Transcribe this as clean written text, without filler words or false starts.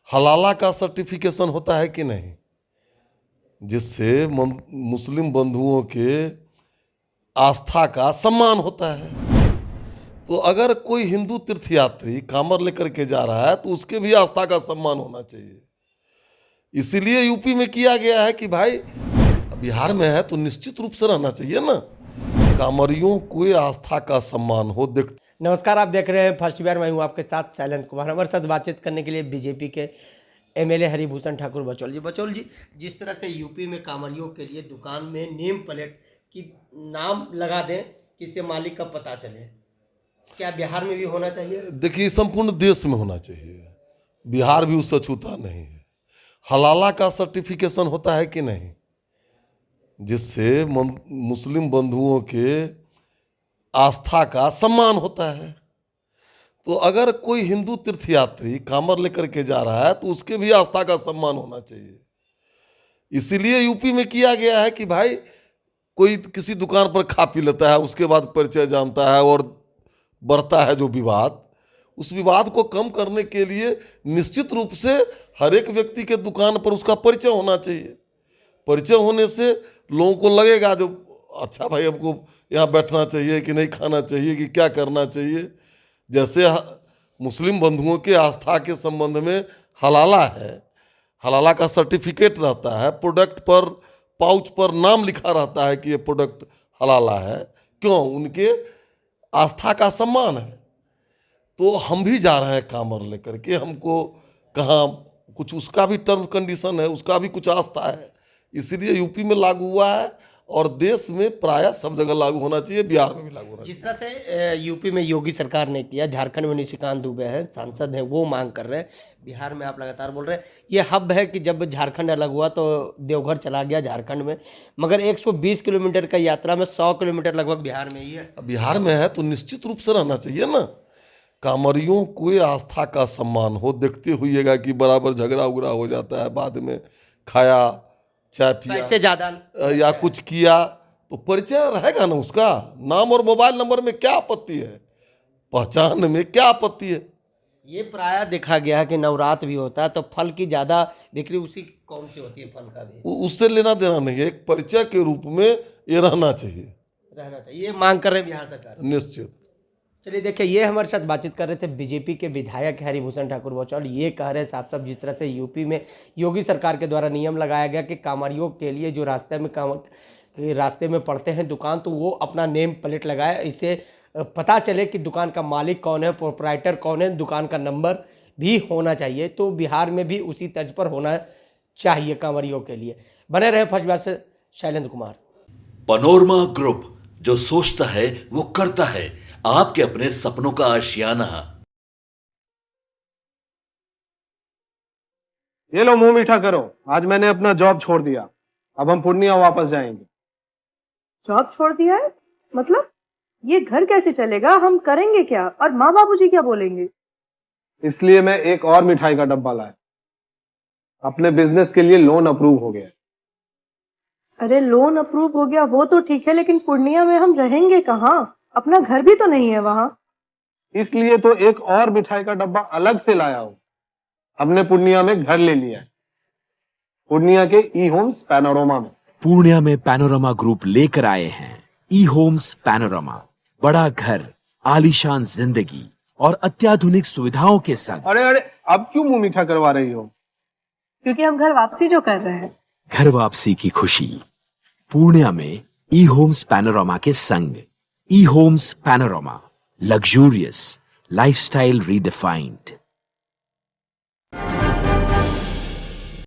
हलाला का सर्टिफिकेशन होता है कि नहीं, जिससे मुस्लिम बंधुओं के आस्था का सम्मान होता है। तो अगर कोई हिंदू तीर्थयात्री कांवर लेकर के जा रहा है तो उसके भी आस्था का सम्मान होना चाहिए। इसीलिए यूपी में किया गया है कि भाई बिहार में है तो निश्चित रूप से रहना चाहिए ना, कांवरियों को आस्था का सम्मान हो। देख नमस्कार, आप देख रहे हैं फर्स्ट बिहार। मैं हूं आपके साथ शैलेंद्र कुमार। हमारे साथ बातचीत करने के लिए बीजेपी के एमएलए हरिभूषण ठाकुर बचौल जी, जिस तरह से यूपी में कांवरियों के लिए दुकान में नेम प्लेट की नाम लगा दें कि इससे मालिक का पता चले, क्या बिहार में भी होना चाहिए? देखिए, संपूर्ण देश में होना चाहिए, बिहार भी उससे छूता नहीं है। हलाला का सर्टिफिकेशन होता है कि नहीं, जिससे मुस्लिम बंधुओं के आस्था का सम्मान होता है। तो अगर कोई हिंदू तीर्थयात्री कांवर लेकर के जा रहा है तो उसके भी आस्था का सम्मान होना चाहिए। इसीलिए यूपी में किया गया है कि भाई कोई किसी दुकान पर खा पी लेता है, उसके बाद परिचय जानता है और बढ़ता है जो विवाद, उस विवाद को कम करने के लिए निश्चित रूप से हर एक व्यक्ति के दुकान पर उसका परिचय होना चाहिए। परिचय होने से लोगों को लगेगा जो अच्छा भाई हमको यहाँ बैठना चाहिए कि नहीं, खाना चाहिए कि क्या करना चाहिए। जैसे मुस्लिम बंधुओं के आस्था के संबंध में हलाला है, हलाला का सर्टिफिकेट रहता है, प्रोडक्ट पर पाउच पर नाम लिखा रहता है कि ये प्रोडक्ट हलाला है। क्यों? उनके आस्था का सम्मान है। तो हम भी जा रहे हैं कांवर लेकर के, हमको कहाँ कुछ उसका भी टर्म कंडीशन है, उसका भी कुछ आस्था है। इसलिए यूपी में लागू हुआ है और देश में प्रायः सब जगह लागू होना चाहिए, बिहार में भी लागू होना चाहिए। जिस तरह से यूपी में योगी सरकार ने किया, झारखंड में निशिकांत दुबे हैं, सांसद हैं, वो मांग कर रहे हैं। बिहार में आप लगातार बोल रहे हैं ये हब है कि जब झारखंड अलग हुआ तो देवघर चला गया झारखंड में, मगर 120 किलोमीटर का यात्रा में 100 किलोमीटर लगभग बिहार में ही है। बिहार में है तो निश्चित रूप से रहना चाहिए ना, कांवरियों को आस्था का सम्मान हो। देखते हुइएगा कि बराबर झगड़ा उगड़ा हो जाता है, बाद में खाया चाय पैसे ज़्यादा या कुछ किया तो परिचय रहेगा ना उसका। नाम और मोबाइल नंबर में क्या आपत्ति है, पहचान में क्या आपत्ति है? ये प्रायः देखा गया है कि नवरात्र भी होता है तो फल की ज़्यादा बिक्री उसी कौन सी होती है, फल का भी उससे लेना देना नहीं है, एक परिचय के रूप में ये रहना चाहिए, ये मांग कर रहे हैं बिहार सरकार। निश्चित। चलिए देखिए, ये हमारे साथ बातचीत कर रहे थे बीजेपी के विधायक हरिभूषण ठाकुर बचौल। ये कह रहे हैं साफ साफ, जिस तरह से यूपी में योगी सरकार के द्वारा नियम लगाया गया कि कांवरियों के लिए जो रास्ते में पड़ते हैं दुकान, तो वो अपना नेम प्लेट लगाए, इससे पता चले कि दुकान का मालिक कौन है, प्रोप्राइटर कौन है, दुकान का नंबर भी होना चाहिए। तो बिहार में भी उसी तर्ज पर होना चाहिए कांवरियों के लिए। बने रहे फर्स्ट बिहार से शैलेंद्र कुमार। पनोरमा ग्रुप, जो सोचता है वो करता है, आपके अपने सपनों का आशियाना। ये लो, मुंह मीठा करो। आज मैंने अपना जॉब छोड़ दिया, अब हम पूर्णिया वापस जाएंगे। जॉब छोड़ दिया है? मतलब ये घर कैसे चलेगा? हम करेंगे क्या? और माँ बाबूजी क्या बोलेंगे? इसलिए मैं एक और मिठाई का डब्बा लाया। अपने बिजनेस के लिए लोन अप्रूव हो गया। अरे लोन अप्रूव हो गया वो तो ठीक है, लेकिन पूर्णिया में हम रहेंगे कहाँ? अपना घर भी तो नहीं है वहाँ। इसलिए तो एक और मिठाई का डब्बा अलग से लाया हूँ। हमने पूर्णिया में घर ले लिया है, पूर्णिया के ई होम्स पैनोरमा में। पूर्णिया में पैनोरमा ग्रुप लेकर आए हैं ई होम्स पैनोरमा। बड़ा घर, आलीशान जिंदगी और अत्याधुनिक सुविधाओं के संग। अरे अब क्यों मुंह मीठा करवा रही हो? क्योंकि हम घर वापसी जो कर रहे हैं। घर वापसी की खुशी पूर्णिया में ई होम्स पैनोरमा के संग। ई Homes Panorama, luxurious lifestyle redefined.